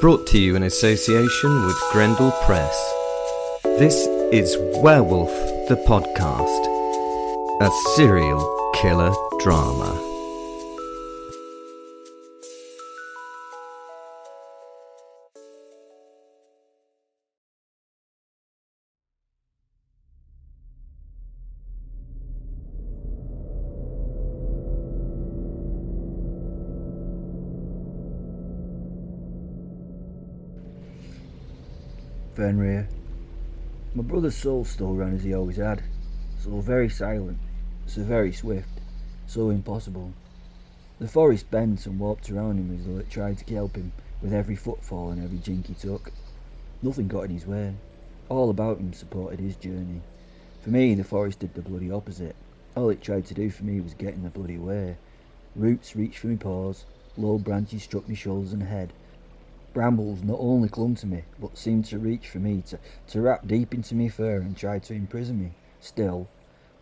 Brought to you in association with Grendel Press. This is Werewolf, the podcast, a serial killer drama. Fenrir. My brother's soul still ran as he always had, so very silent, so very swift, so impossible. The forest bent and warped around him as though it tried to help him with every footfall and every jink he took. Nothing got in his way. All about him supported his journey. For me, the forest did the bloody opposite. All it tried to do for me was get in the bloody way. Roots reached for me paws, low branches struck me shoulders and head. Brambles not only clung to me, but seemed to reach for me, to wrap deep into me fur and try to imprison me. Still,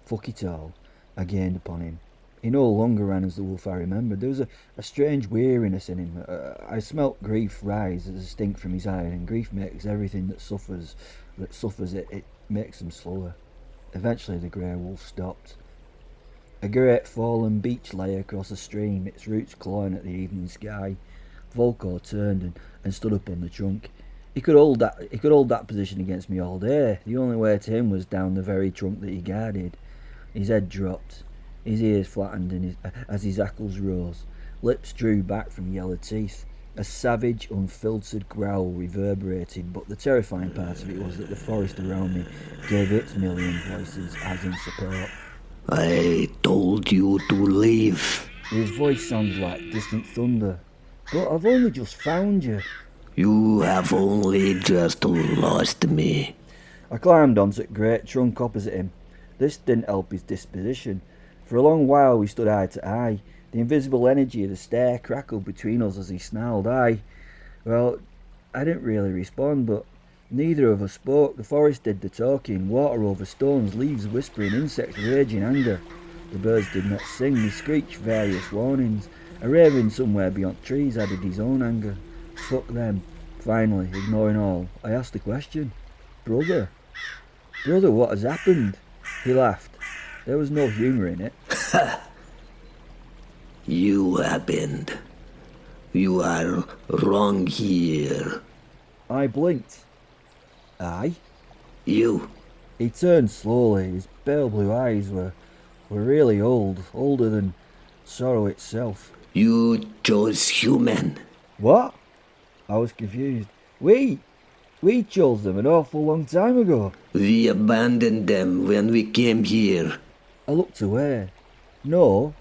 fuck it all, I gained upon him. He no longer ran as the wolf I remembered. There was a strange weariness in him. I smelt grief rise as a stink from his eye, and grief makes everything that suffers it makes them slower. Eventually the grey wolf stopped. A great fallen beech lay across a stream, its roots clawing at the evening sky. Volchor turned and stood up on the trunk. He could hold that position against me all day. The only way to him was down the very trunk that he guarded. His head dropped, his ears flattened as his hackles rose. Lips drew back from yellow teeth. A savage, unfiltered growl reverberated, but the terrifying part of it was that the forest around me gave its million voices as in support. I told you to leave. His voice sounded like distant thunder. But I've only just found you. You have only just lost me. I climbed onto the great trunk opposite him. This didn't help his disposition. For a long while we stood eye to eye. The invisible energy of the stair crackled between us as he snarled. I didn't really respond, but neither of us spoke. The forest did the talking, water over stones, leaves whispering, insects raging anger. The birds did not sing, they screeched various warnings. A raven somewhere beyond trees added his own anger. Fuck them. Finally, ignoring all, I asked the question. Brother, what has happened? He laughed. There was no humour in it. You happened. You are wrong here. I blinked. Aye? You. He turned slowly. His pale blue eyes were really old, older than sorrow itself. You chose human. What? I was confused. We chose them an awful long time ago. We abandoned them when we came here. I looked away. No,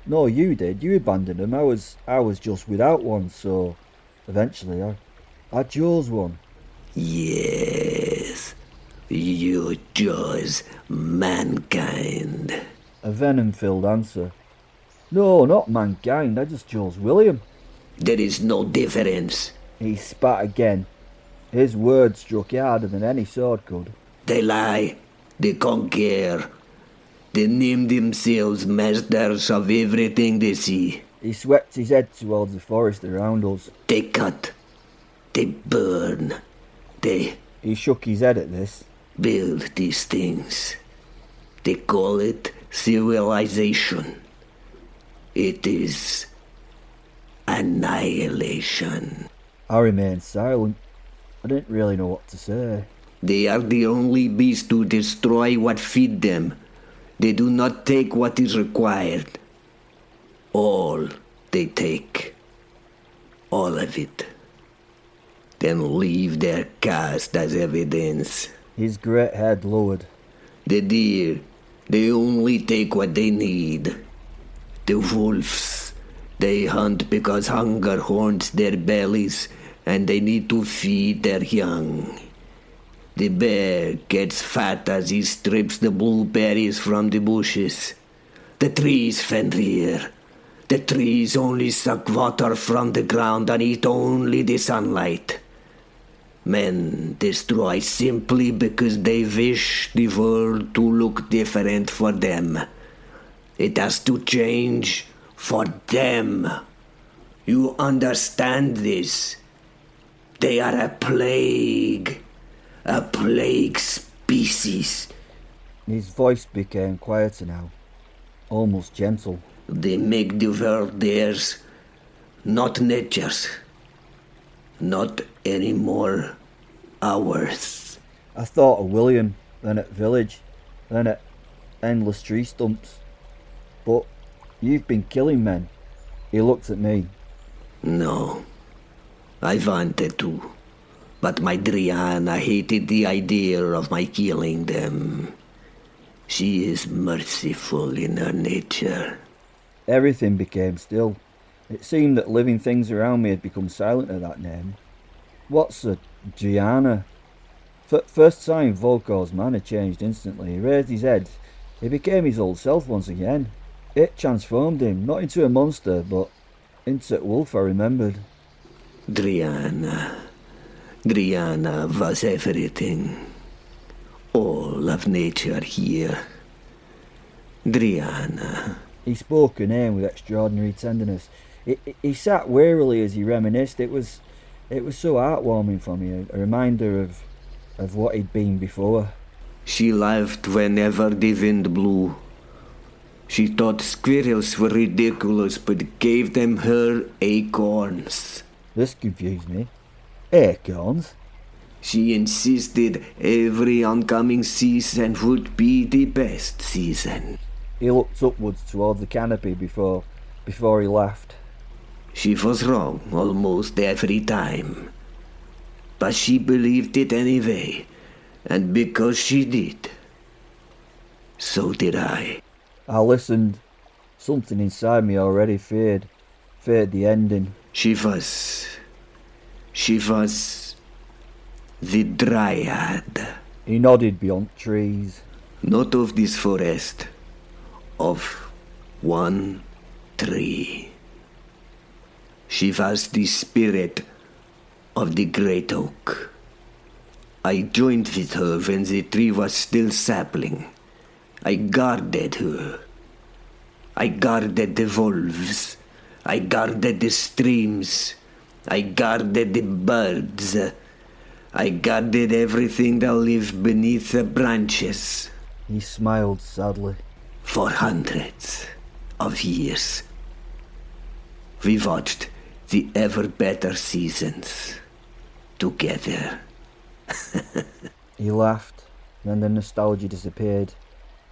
you did. You abandoned them. I was just without one, so eventually I chose one. Yes, you chose mankind. A venom-filled answer. No, not mankind. I just chose William. There is no difference. He spat again. His words struck harder than any sword could. They lie. They conquer. They name themselves masters of everything they see. He swept his head towards the forest around us. They cut. They burn. They He shook his head at this. build these things. They call it civilization. It is annihilation. I remained silent. I didn't really know what to say. They are the only beasts to destroy what feed them. They do not take what is required. All they take. All of it. Then leave their caste as evidence. His great head lowered. The deer, they only take what they need. The wolves, they hunt because hunger haunts their bellies and they need to feed their young. The bear gets fat as he strips the blueberries from the bushes. The trees, Fenrir, the trees only suck water from the ground and eat only the sunlight. Men destroy simply because they wish the world to look different for them. It has to change for them. You understand this? They are a plague species. His voice became quieter now, almost gentle. They make the world theirs, not nature's. Not anymore ours. I thought of William, then at village, then at endless tree stumps. But you've been killing men. He looked at me. No, I wanted to, but my Dreana hated the idea of my killing them. She is merciful in her nature. Everything became still. It seemed that living things around me had become silent at that name. What's a Dreana? First sign Volchor's manner changed instantly. He raised his head. He became his old self once again. It transformed him, not into a monster, but into a wolf I remembered. Dreana was everything. All of nature here. Dreana. He spoke her name with extraordinary tenderness. He sat wearily as he reminisced. It was so heartwarming for me, a reminder of what he'd been before. She laughed whenever the wind blew. She thought squirrels were ridiculous, but gave them her acorns. This confused me. Acorns? She insisted every oncoming season would be the best season. He looked upwards toward the canopy before he laughed. She was wrong almost every time. But she believed it anyway, and because she did, so did I. I listened. Something inside me already feared the ending. She was the Dryad. He nodded beyond trees. Not of this forest, of one tree. She was the spirit of the great oak. I joined with her when the tree was still sapling. I guarded her. I guarded the wolves. I guarded the streams. I guarded the birds. I guarded everything that lived beneath the branches. He smiled sadly. For hundreds of years. We watched the ever better seasons together. He laughed, then the nostalgia disappeared,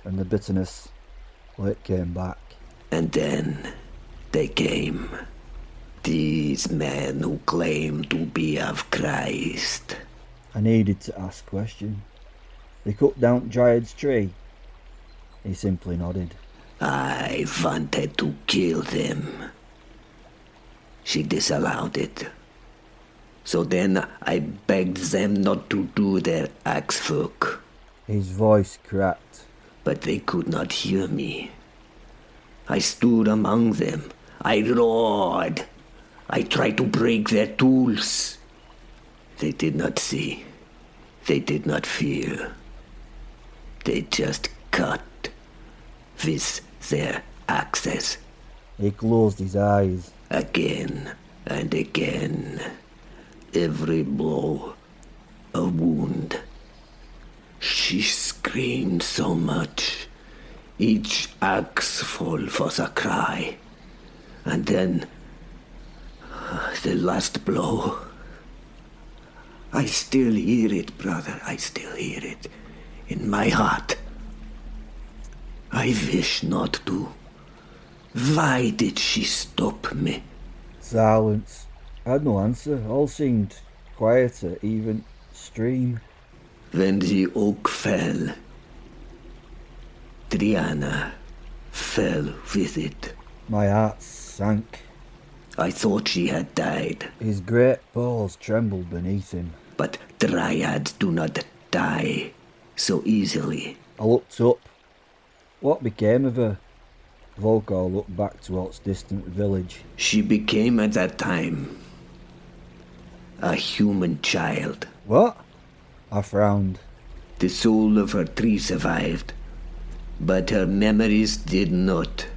and the bitterness, well, it came back. And then they came. These men who claim to be of Christ. I needed to ask a question. They cut down Dryad's tree. He simply nodded. I wanted to kill them. She disallowed it. So then I begged them not to do their axe work. His voice cracked. But they could not hear me. I stood among them. I roared. I tried to break their tools. They did not see. They did not feel. They just cut with their axes. He closed his eyes. Again and again. Every blow a wound. She screamed so much. Each axeful was a cry. And then the last blow. I still hear it, brother. I still hear it in my heart. I wish not to. Why did she stop me? Silence. I had no answer. All seemed quieter, even stream. When the oak fell, Dreana fell with it. My heart sank. I thought she had died. His great paws trembled beneath him. But Dryads do not die so easily. I looked up. What became of her? Volchor looked back towards distant village. She became at that time a human child. What? I frowned. The soul of her tree survived, but her memories did not.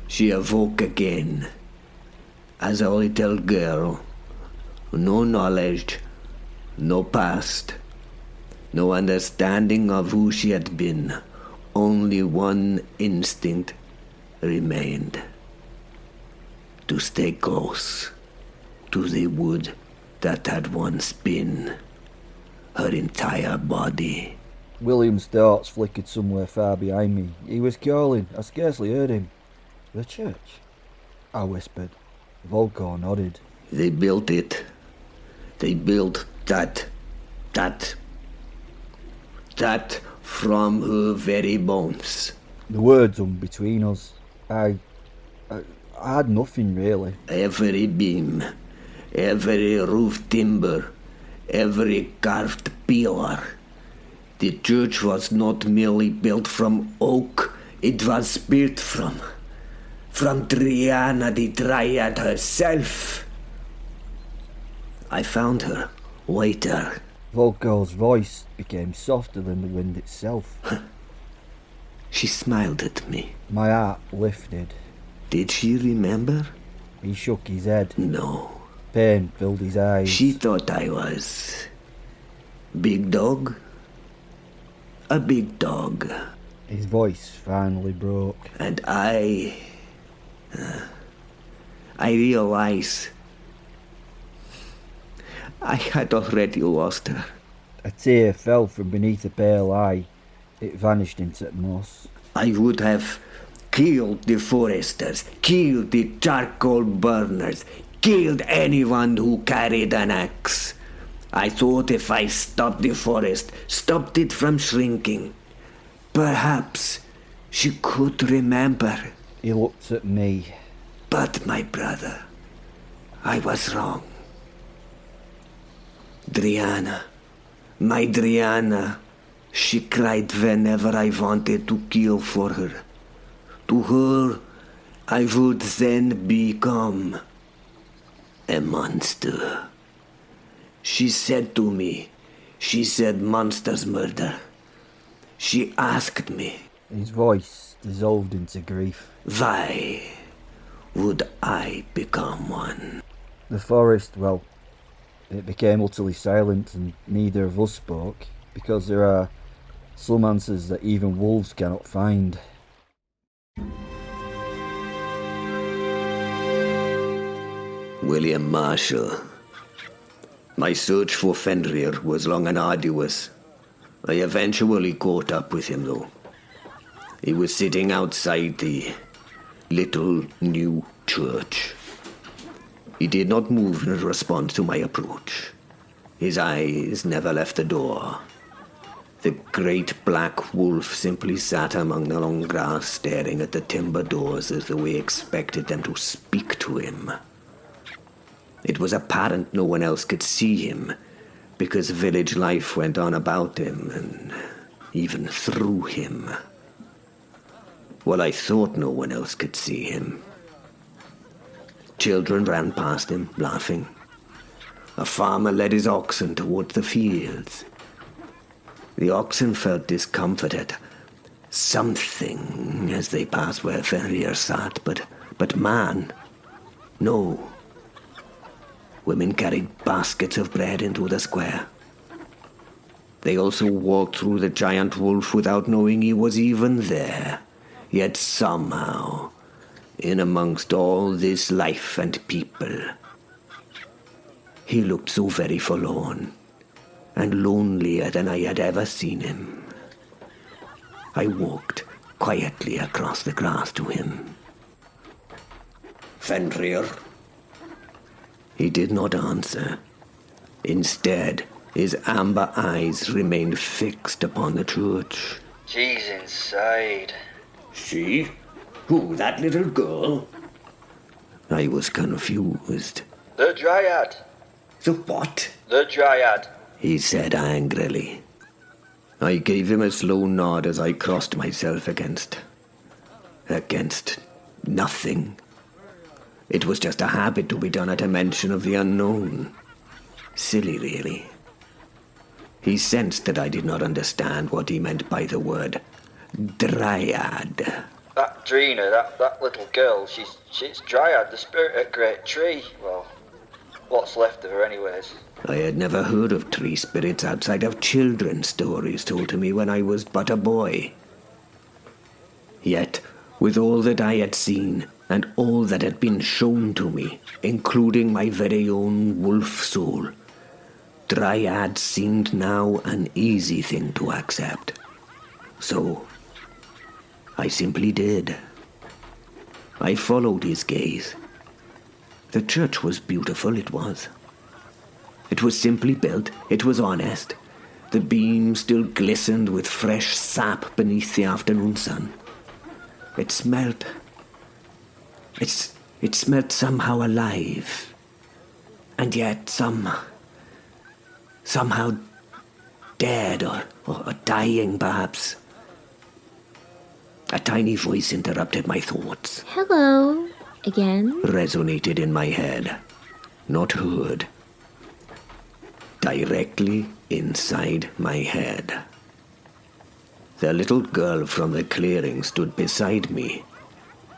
She awoke again as a little girl. No knowledge, No past. No understanding of who she had been. Only one instinct remained. To stay close to the wood that had once been her entire body. William's thoughts flickered somewhere far behind me. He was calling. I scarcely heard him. The church? I whispered. Volchor nodded. They built it. They built that from her very bones. The words hung between us. I had nothing really. Every beam, every roof timber, every carved pillar. The church was not merely built from oak, it was built from Dreana the Dryad herself. I found her, later. Volchor's voice became softer than the wind itself. She smiled at me. My heart lifted. Did she remember? He shook his head. No. Pain filled his eyes. She thought I was... big dog? A big dog. His voice finally broke. And I realized I had already lost her. A tear fell from beneath a pale eye. It vanished into moss. I would have killed the foresters, killed the charcoal burners, killed anyone who carried an axe. I thought if I stopped the forest, stopped it from shrinking, perhaps she could remember. He looked at me. But, my brother, I was wrong. Dreana, my Dreana, she cried whenever I wanted to kill for her. To her, I would then become a monster. She said to me, she said monsters murder. She asked me. His voice dissolved into grief. Why would I become one? The forest, well, it became utterly silent and neither of us spoke, because there are some answers that even wolves cannot find. William Marshal. My search for Fenrir was long and arduous. I eventually caught up with him, though. He was sitting outside the little new church. He did not move in response to my approach. His eyes never left the door. The great black wolf simply sat among the long grass, staring at the timber doors as though he expected them to speak to him. It was apparent no one else could see him, because village life went on about him and even through him. Well, I thought no one else could see him. Children ran past him, laughing. A farmer led his oxen towards the fields. The oxen felt discomfort at something as they passed where Fenrir sat, but man, no. Women carried baskets of bread into the square. They also walked through the giant wolf without knowing he was even there. Yet somehow, in amongst all this life and people, he looked so very forlorn and lonelier than I had ever seen him. I walked quietly across the grass to him. Fenrir. He did not answer. Instead, his amber eyes remained fixed upon the church. She's inside. She? Who, that little girl? I was confused. The Dryad. The what? The Dryad. He said angrily. I gave him a slow nod as I crossed myself against nothing. It was just a habit to be done at a mention of the unknown. Silly, really. He sensed that I did not understand what he meant by the word Dryad. That Dreana, that little girl, she's Dryad, the spirit of great tree. Well, What's left of her anyways? I had never heard of tree spirits outside of children's stories told to me when I was but a boy. Yet, with all that I had seen, and all that had been shown to me, including my very own wolf soul, Dryads seemed now an easy thing to accept. So, I simply did. I followed his gaze. The church was beautiful, it was. It was simply built, it was honest. The beam still glistened with fresh sap beneath the afternoon sun. It smelt... It smelt somehow alive. And yet somehow dead or dying, perhaps. A tiny voice interrupted my thoughts. Hello, again. Resonated in my head. Not heard. Directly inside my head. The little girl from the clearing stood beside me.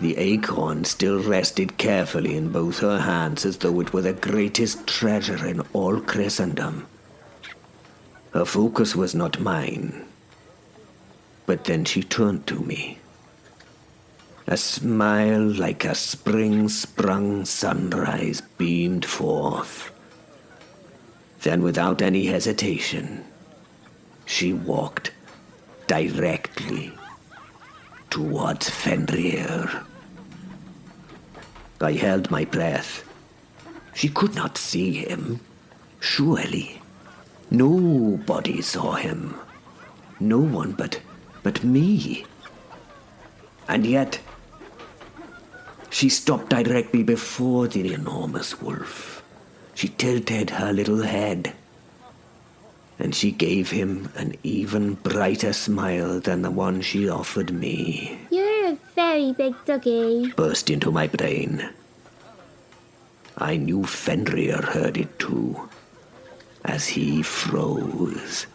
The acorn still rested carefully in both her hands as though it were the greatest treasure in all Christendom. Her focus was not mine. But then she turned to me. A smile like a spring-sprung sunrise beamed forth. Then, without any hesitation, she walked directly towards Fenrir. I held my breath. She could not see him, surely. Nobody saw him. No one but me. And yet, she stopped directly before the enormous wolf. She tilted her little head, and she gave him an even brighter smile than the one she offered me. You're a very big doggy. Burst into my brain. I knew Fenrir heard it too, as he froze.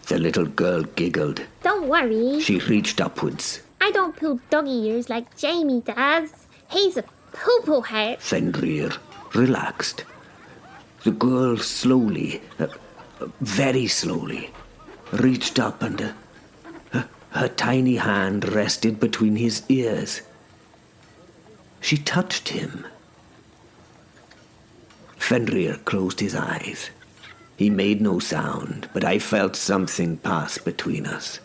The little girl giggled. Don't worry. She reached upwards. I don't pull doggy ears like Jamie does. He's a poo-poo head. Fenrir relaxed. The girl slowly, very slowly, reached up and her tiny hand rested between his ears. She touched him. Fenrir closed his eyes. He made no sound, but I felt something pass between us.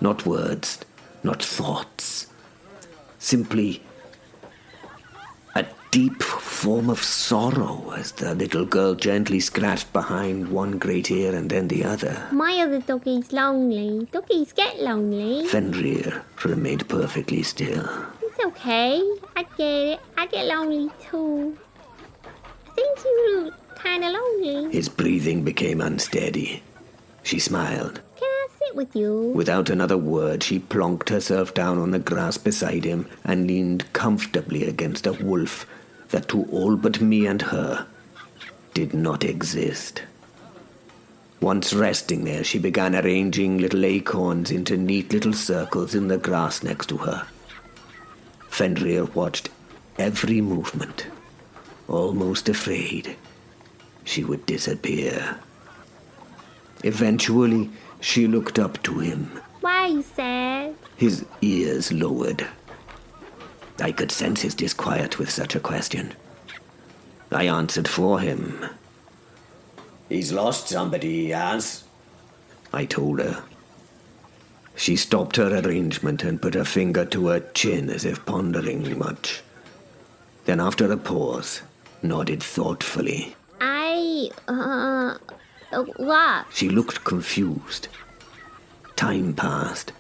Not words, not thoughts. Simply a deep form of sorrow as the little girl gently scratched behind one great ear and then the other. My other doggy's lonely. Doggies get lonely. Fenrir remained perfectly still. It's okay. I get it. I get lonely too. I think you look kinda lonely. His breathing became unsteady. She smiled. Can I sit with you? Without another word, she plonked herself down on the grass beside him and leaned comfortably against a wolf that to all but me and her did not exist. Once resting there, she began arranging little acorns into neat little circles in the grass next to her. Fenrir watched every movement, almost afraid she would disappear. Eventually, she looked up to him. Why are you sad? His ears lowered. I could sense his disquiet with such a question. I answered for him. "He's lost somebody, he has," I told her. She stopped her arrangement and put her finger to her chin as if pondering much. Then after a pause, nodded thoughtfully. What? She looked confused. Time passed.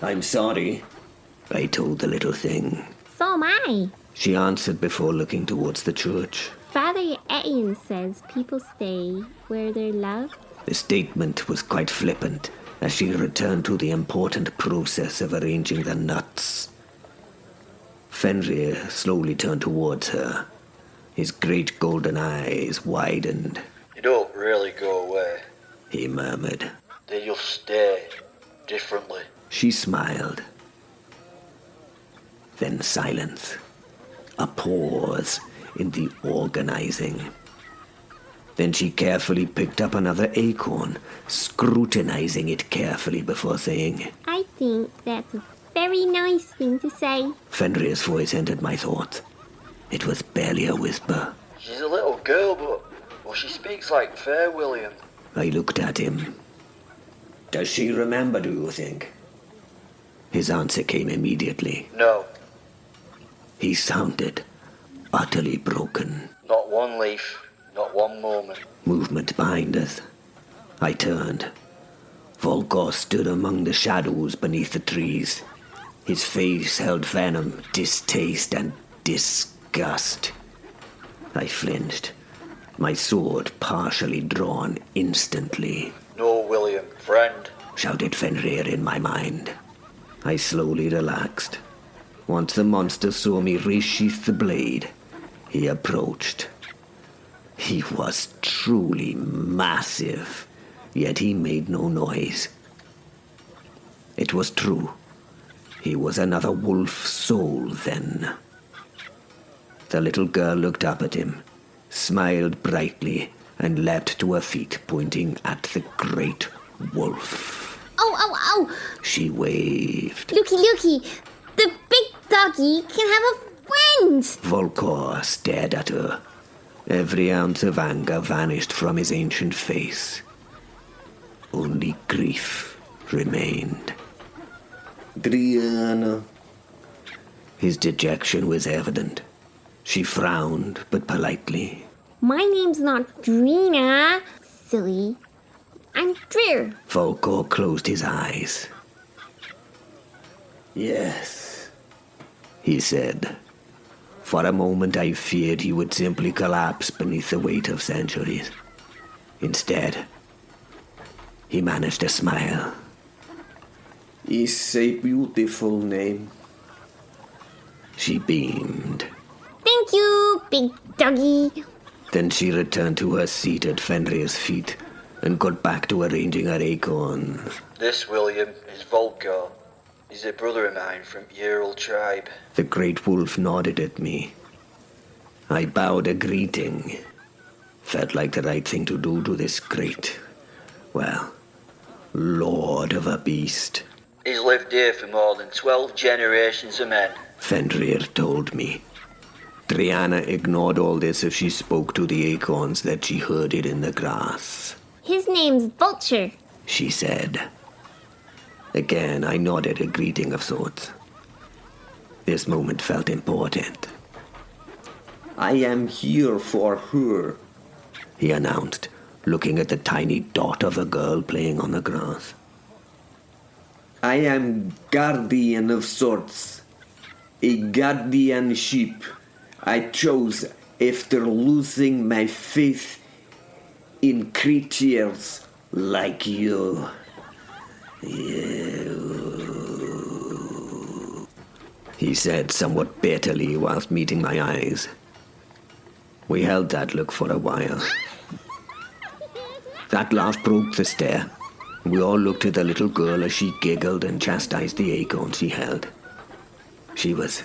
"I'm sorry," I told the little thing. So am I. She answered before looking towards the church. Father Etienne says people stay where they're loved. The statement was quite flippant as she returned to the important process of arranging the nuts. Fenrir slowly turned towards her. His great golden eyes widened. You don't really go away. He murmured. They just stay differently. She smiled. Then silence. A pause in the organizing. Then she carefully picked up another acorn, scrutinizing it carefully before saying, I think that's a very nice thing to say. Fenrir's voice entered my thoughts. It was barely a whisper. She's a little girl, but she speaks like fair, William. I looked at him. Does she remember, do you think? His answer came immediately. No, He sounded utterly broken. not one leaf, not one moment. Movement behind us. I turned. Volchor stood among the shadows beneath the trees. His face held venom, distaste, and disgust. I flinched, my sword partially drawn instantly. No, William, friend. Shouted Fenrir in my mind. I slowly relaxed. Once the monster saw me resheath the blade, he approached. He was truly massive, yet he made no noise. It was true. He was another wolf soul then. The little girl looked up at him, smiled brightly, and leapt to her feet, pointing at the great wolf. Oh! She waved. Looky! The big doggy can have a friend! Volchor stared at her. Every ounce of anger vanished from his ancient face. Only grief remained. Dreana. His dejection was evident. She frowned, but politely. My name's not Dreana, silly. I'm Dreer. Volchor closed his eyes. Yes, he said. For a moment I feared he would simply collapse beneath the weight of centuries. Instead, he managed a smile. It's a beautiful name. She beamed. Thank you, big doggy. Then she returned to her seat at Fenrir's feet and got back to arranging her acorns. This, William, is Volchor. He's a brother of mine from Ural tribe. The great wolf nodded at me. I bowed a greeting. Felt like the right thing to do to this great, lord of a beast. He's lived here for more than 12 generations of men. Fenrir told me. Dreana ignored all this as she spoke to the acorns that she herded in the grass. His name's Volchor. She said. Again, I nodded a greeting of sorts. This moment felt important. I am here for her, he announced, looking at the tiny dot of a girl playing on the grass. I am guardian of sorts, a guardian sheep I chose after losing my faith in creatures like you. He said somewhat bitterly whilst meeting my eyes. We held that look for a while. That laugh broke the stare. We all looked at the little girl as she giggled and chastised the acorn she held. She was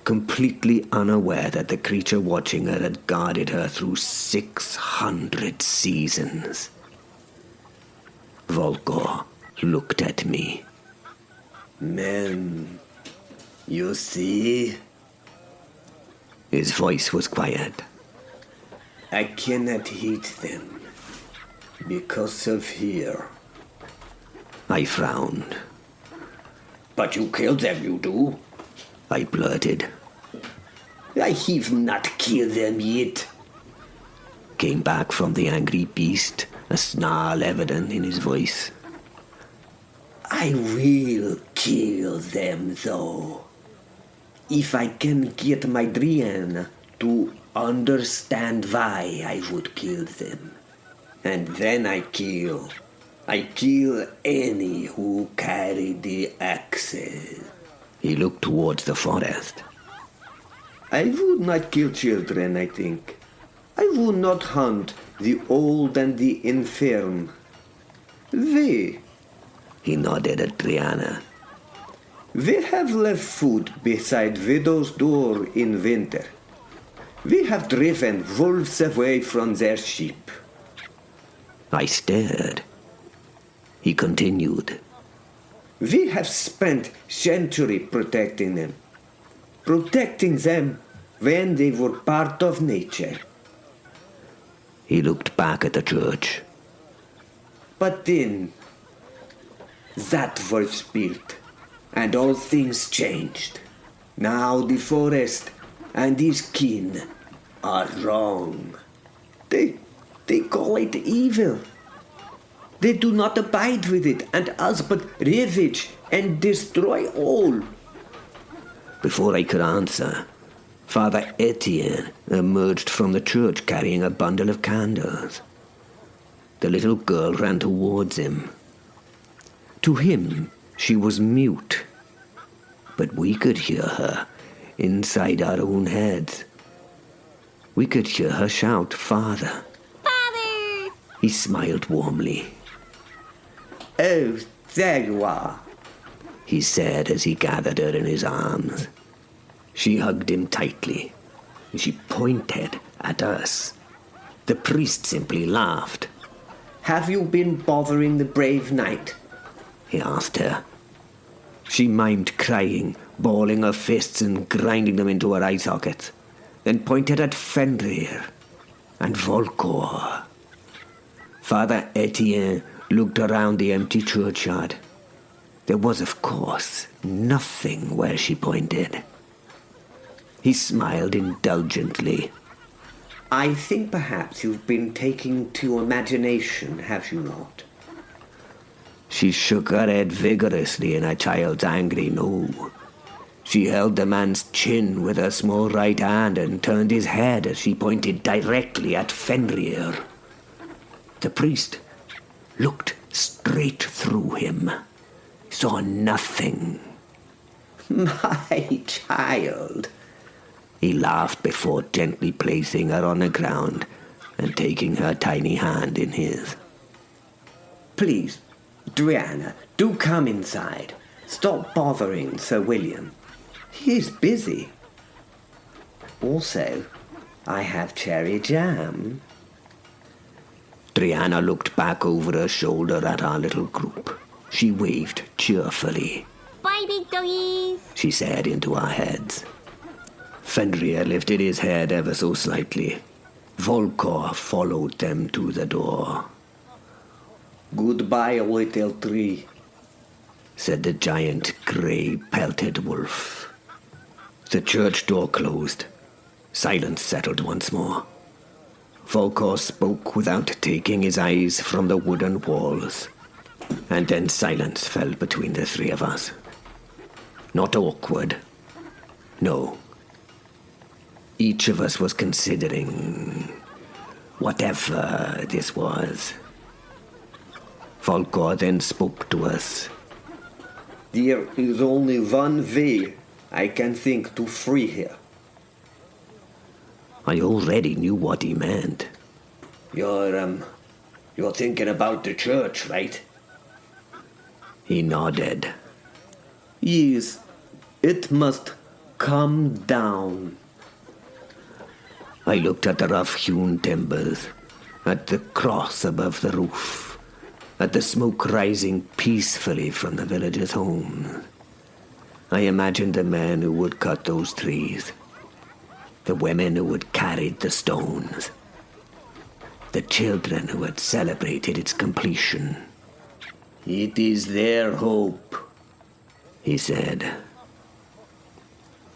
completely unaware that the creature watching her had guarded her through 600 seasons. Volchor looked at me. Men, you see? His voice was quiet. I cannot hit them because of here. I frowned. But you killed them, you do? I blurted. I have not killed them yet. Came back from the angry beast, a snarl evident in his voice. I will kill them, though. If I can get my Dreana to understand why I would kill them. And then I kill any who carry the axes. He looked towards the forest. I would not kill children, I think. I would not hunt the old and the infirm. They, he nodded at Dreana. They have left food beside widow's door in winter. We have driven wolves away from their sheep. I stared. He continued. We have spent centuries protecting them. Protecting them when they were part of nature. He looked back at the church. But then, that was built, and all things changed. Now the forest and his kin are wrong. They call it evil. They do not abide with it, and us but ravage and destroy all. Before I could answer, Father Etienne emerged from the church carrying a bundle of candles. The little girl ran towards him. To him, she was mute, but we could hear her inside our own heads. We could hear her shout, "Father!" Father! He smiled warmly. "Oh, there you are," he said as he gathered her in his arms. She hugged him tightly, and she pointed at us. The priest simply laughed. "Have you been bothering the brave knight?" he asked her. She mimed crying, balling her fists and grinding them into her eye sockets, then pointed at Fenrir and Volchor. Father Etienne looked around the empty churchyard. There was, of course, nothing where she pointed. He smiled indulgently. "I think perhaps you've been taking to imagination, have you not?" She shook her head vigorously in a child's angry no. She held the man's chin with her small right hand and turned his head as she pointed directly at Fenrir. The priest looked straight through him, saw nothing. "My child," he laughed before gently placing her on the ground and taking her tiny hand in his. "Please, Dreana, do come inside. Stop bothering Sir William. He is busy. Also, I have cherry jam." Dreana looked back over her shoulder at our little group. She waved cheerfully. Bye, big doggies! She said into our heads. Fenrir lifted his head ever so slightly. Volchor followed them to the door. "Goodbye, little tree," said the giant grey-pelted wolf. The church door closed. Silence settled once more. Volchor spoke without taking his eyes from the wooden walls, and then silence fell between the three of us. Not awkward. No. Each of us was considering whatever this was. Volchor then spoke to us. "There is only one way I can think to free her." I already knew what he meant. You're thinking about the church, right?" He nodded. "Yes, it must come down." I looked at the rough-hewn timbers, at the cross above the roof, at the smoke rising peacefully from the villagers' homes. I imagined the men who would cut those trees, the women who had carried the stones, the children who had celebrated its completion. "It is their hope," he said.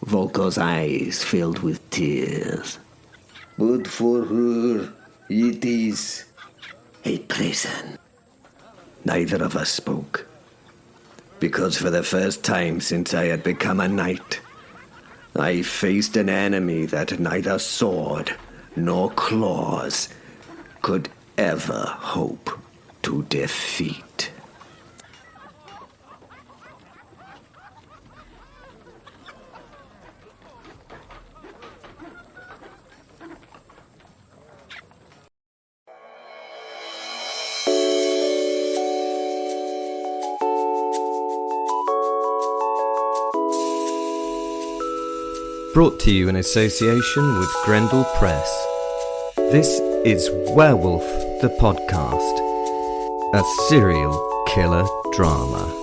Volchor's eyes filled with tears. "But for her, it is a prison." Neither of us spoke, because for the first time since I had become a knight, I faced an enemy that neither sword nor claws could ever hope to defeat. Brought to you in association with Grendel Press. This is Werewolf, the podcast, a serial killer drama.